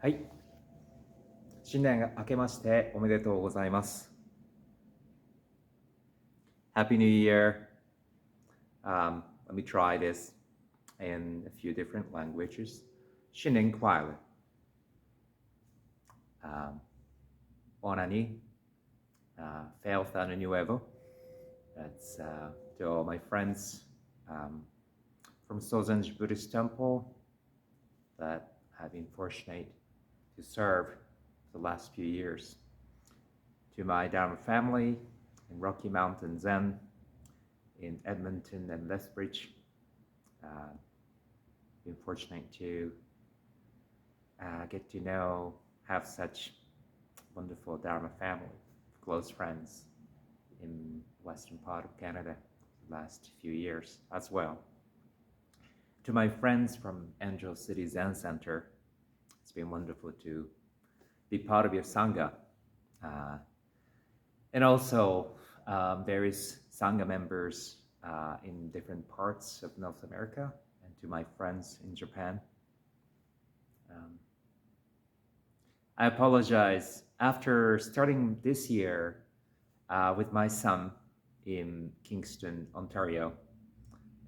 はい。新年が明けましておめでとうございます。Happy New Year. Let me try this in a few different languages. 新年快乐. Bon année. Feliz Año Nuevo. That's to all my friends from Sozenji Buddhist Temple that have been fortunate to serve the last few years. To my Dharma family in Rocky Mountain Zen, in Edmonton and Lethbridge. Been fortunate to get to know, have such wonderful Dharma family, close friends in western part of Canada the last few years as well. To my friends from Angel City Zen Center, it's been wonderful to be part of your Sangha. And also various Sangha members in different parts of North America, and to my friends in Japan. I apologize. After starting this year with my son in Kingston, Ontario,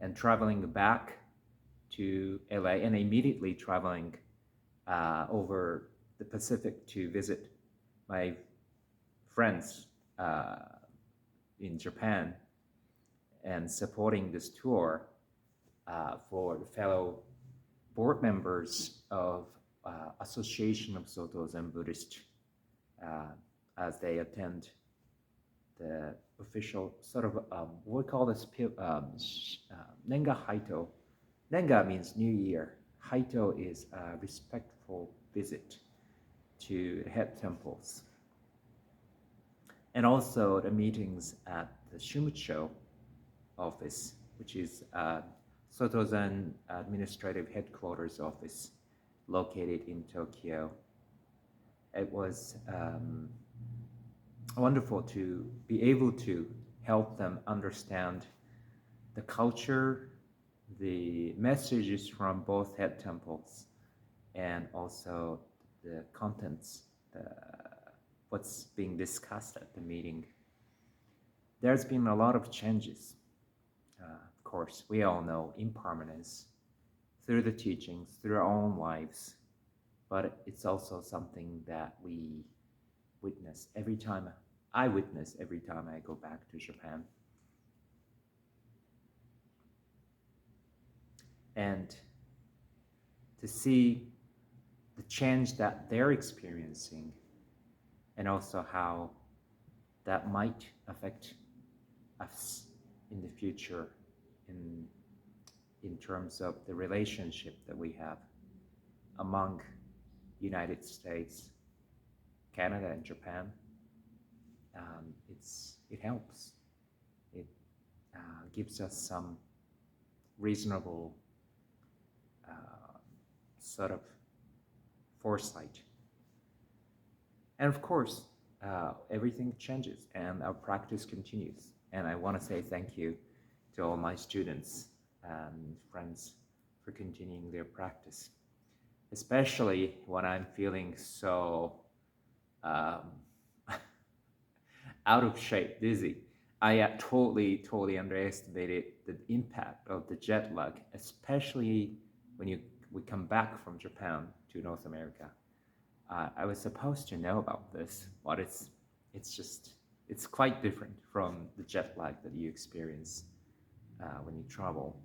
and traveling back to LA and immediately traveling over the Pacific to visit my friends in Japan and supporting this tour for the fellow board members of Association of Soto Zen Buddhist as they attend the official sort of what we call this Nenga Haito. Nenga means New Year. Haito is a respectful visit to the head temples. And also the meetings at the Shumucho office, which is Soto Zen Administrative Headquarters office located in Tokyo. It was wonderful to be able to help them understand the culture, the messages from both head temples, and also the contents, what's being discussed at the meeting. There's been a lot of changes. Of course, we all know impermanence through the teachings, through our own lives, but it's also something that we witness every time I go back to Japan. And to see the change that they're experiencing, and also how that might affect us in the future in terms of the relationship that we have among United States, Canada, and Japan. It helps. It gives us some reasonable sort of foresight. And of course, everything changes and our practice continues. And I want to say thank you to all my students and friends for continuing their practice, especially when I'm feeling so out of shape, dizzy. I totally underestimated the impact of the jet lag, especially when we come back from Japan to North America. I was supposed to know about this, but it's quite different from the jet lag that you experience when you travel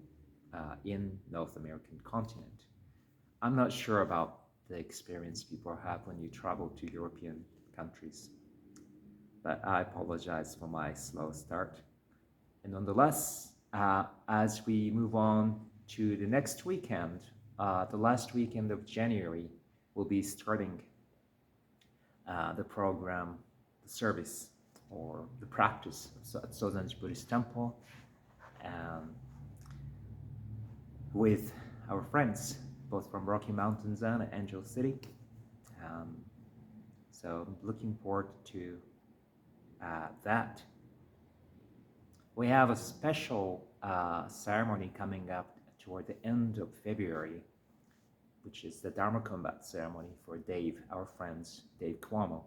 in North American continent. I'm not sure about the experience people have when you travel to European countries, but I apologize for my slow start. And nonetheless, as we move on to the next weekend, the last weekend of January, we'll be starting the program, the service, or the practice at Sozenji Buddhist Temple with our friends, both from Rocky Mountain Zen and Angel City. So I'm looking forward to that. We have a special ceremony coming up toward the end of February, which is the Dharma combat ceremony for Dave, our friends, Dave Cuomo,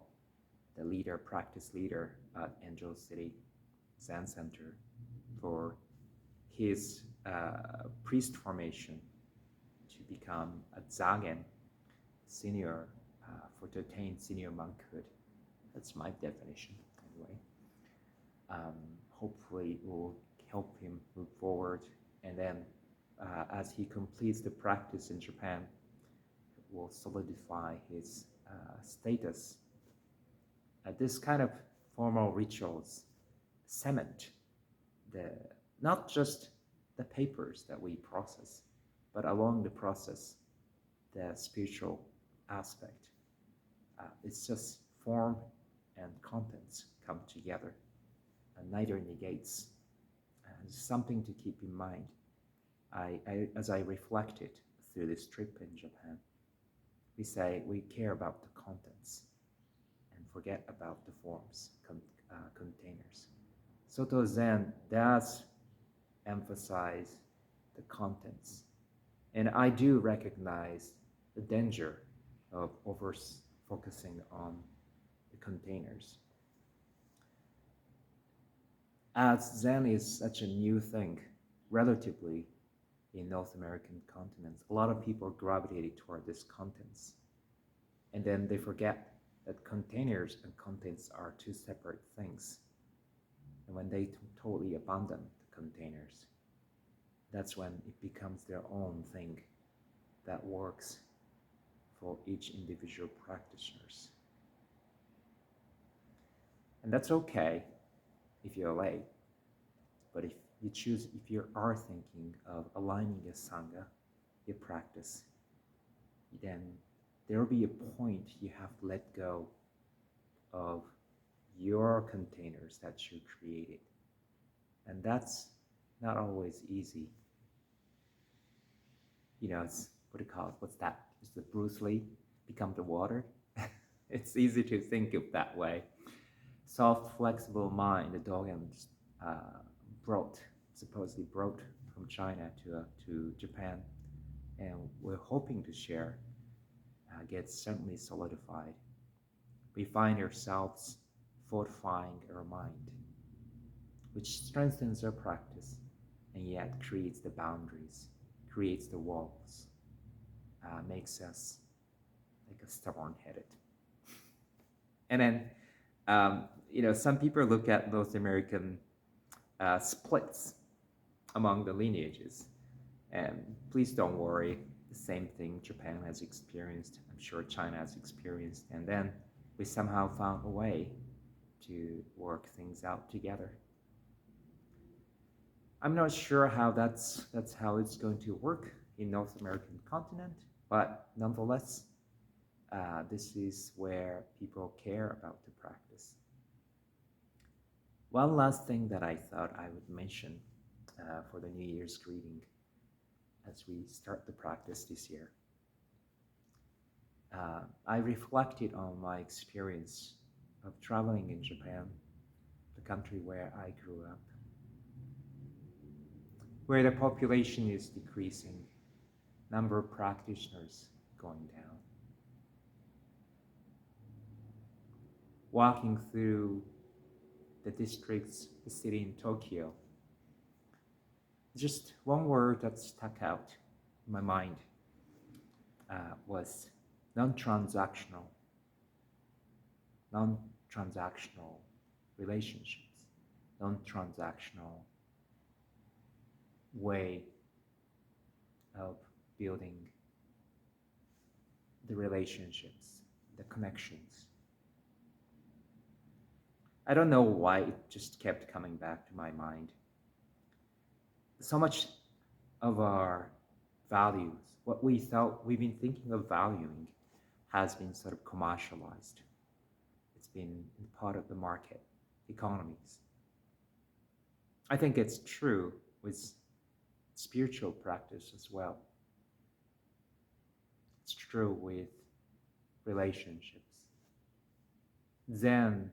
the leader, practice leader at Angel City Zen Center, for his priest formation to become a Zagen, senior, to attain senior monkhood. That's my definition, anyway. Hopefully, it will help him move forward, and then as he completes the practice in Japan, it will solidify his status. This kind of formal rituals cement not just the papers that we process, but along the process, the spiritual aspect. It's just form and contents come together, and neither negates. And it's something to keep in mind. As I reflected through this trip in Japan, we say we care about the contents and forget about the forms, containers. Soto Zen does emphasize the contents, and I do recognize the danger of over-focusing on the containers. As Zen is such a new thing, relatively, in North American continents, a lot of people gravitated toward these contents. And then they forget that containers and contents are two separate things. And when they totally abandon the containers, that's when it becomes their own thing that works for each individual practitioners. And that's okay if you're late, but if you are thinking of aligning your Sangha, your practice, then there will be a point you have to let go of your containers that you created. And that's not always easy. It's, what do you call it? What's that? Is the Bruce Lee become the water? It's easy to think of that way. Soft, flexible mind, the Dogen supposedly brought from China to Japan, and we're hoping to share, gets certainly solidified. We find ourselves fortifying our mind, which strengthens our practice, and yet creates the boundaries, creates the walls, makes us like a stubborn-headed. And then, some people look at North American splits among the lineages, and please don't worry, the same thing Japan has experienced, I'm sure China has experienced, and then we somehow found a way to work things out together. I'm not sure how that's how it's going to work in North American continent, but nonetheless, this is where people care about the practice. One last thing that I thought I would mention for the New Year's greeting as we start the practice this year. I reflected on my experience of traveling in Japan, the country where I grew up, where the population is decreasing, number of practitioners going down. Walking through the districts, the city in Tokyo, just one word that stuck out in my mind was non-transactional relationships, non-transactional way of building the relationships, the connections. I don't know why it just kept coming back to my mind. So much of our values, what we thought we've been thinking of valuing, has been sort of commercialized. It's been part of the market economies. I think it's true with spiritual practice as well. It's true with relationships. Zen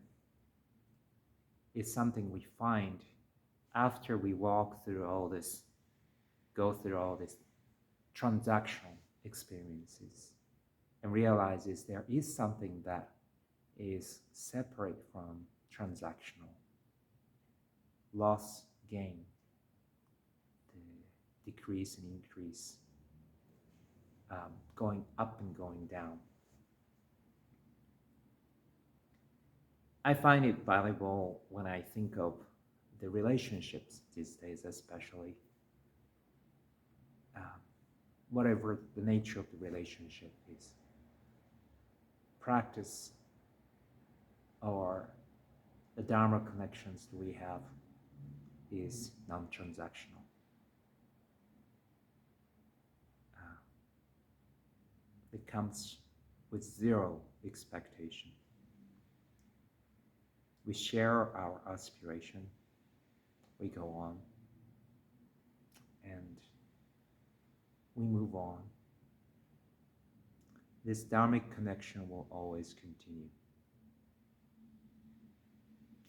is something we find after we go through all this transactional experiences and realizes there is something that is separate from transactional. Loss, gain, the decrease and increase, going up and going down. I find it valuable when I think of the relationships these days, especially um, whatever the nature of the relationship is. Practice or the Dharma connections that we have is non-transactional. It comes with zero expectation. We share our aspiration, we go on, and we move on. This dharmic connection will always continue.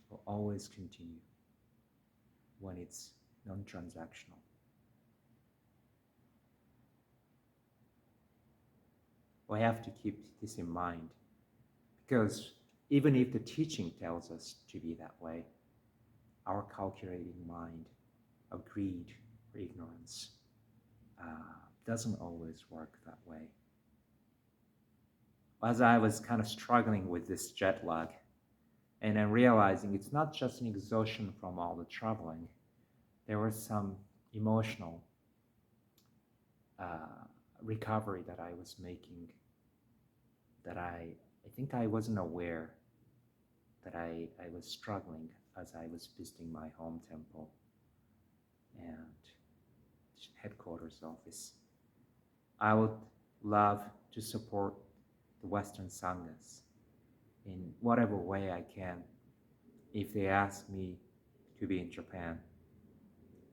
Will always continue when it's non-transactional. We have to keep this in mind, because even if the teaching tells us to be that way, our calculating mind of greed or ignorance doesn't always work that way. As I was kind of struggling with this jet lag, and then realizing it's not just an exhaustion from all the traveling, there was some emotional recovery that I was making that I think I wasn't aware that I was struggling as I was visiting my home temple and headquarters office. I would love to support the Western Sanghas in whatever way I can if they ask me to be in Japan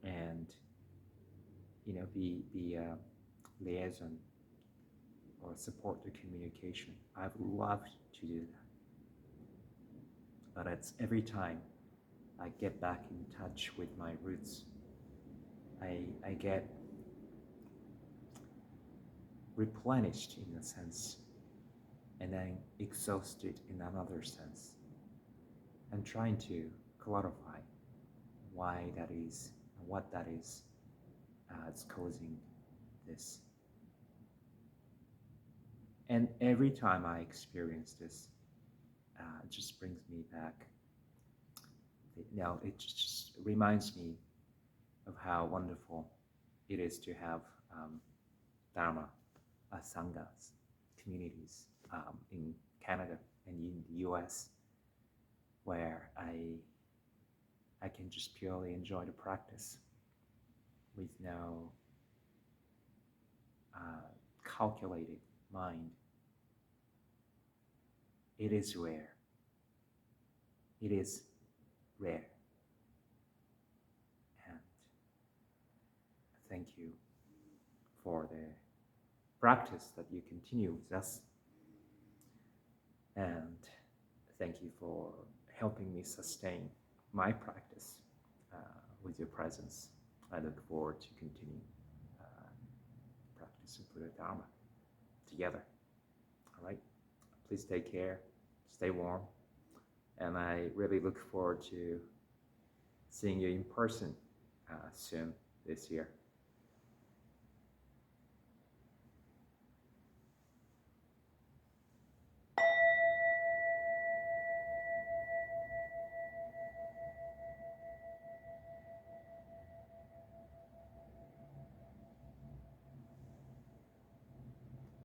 and be the liaison or support the communication. I would love to do that. But it's every time I get back in touch with my roots, I get replenished in a sense, and then exhausted in another sense. And trying to clarify why that is and what that is that's causing this. And every time I experience this, it just brings me back. It just reminds me of how wonderful it is to have Dharma Sanghas, communities in Canada and in the US, where I can just purely enjoy the practice with no calculated mind. It is rare. It is rare. And thank you for the practice that you continue with us. And thank you for helping me sustain my practice with your presence. I look forward to continue practicing Buddha Dharma together. All right? Please take care, stay warm, and I really look forward to seeing you in person soon this year.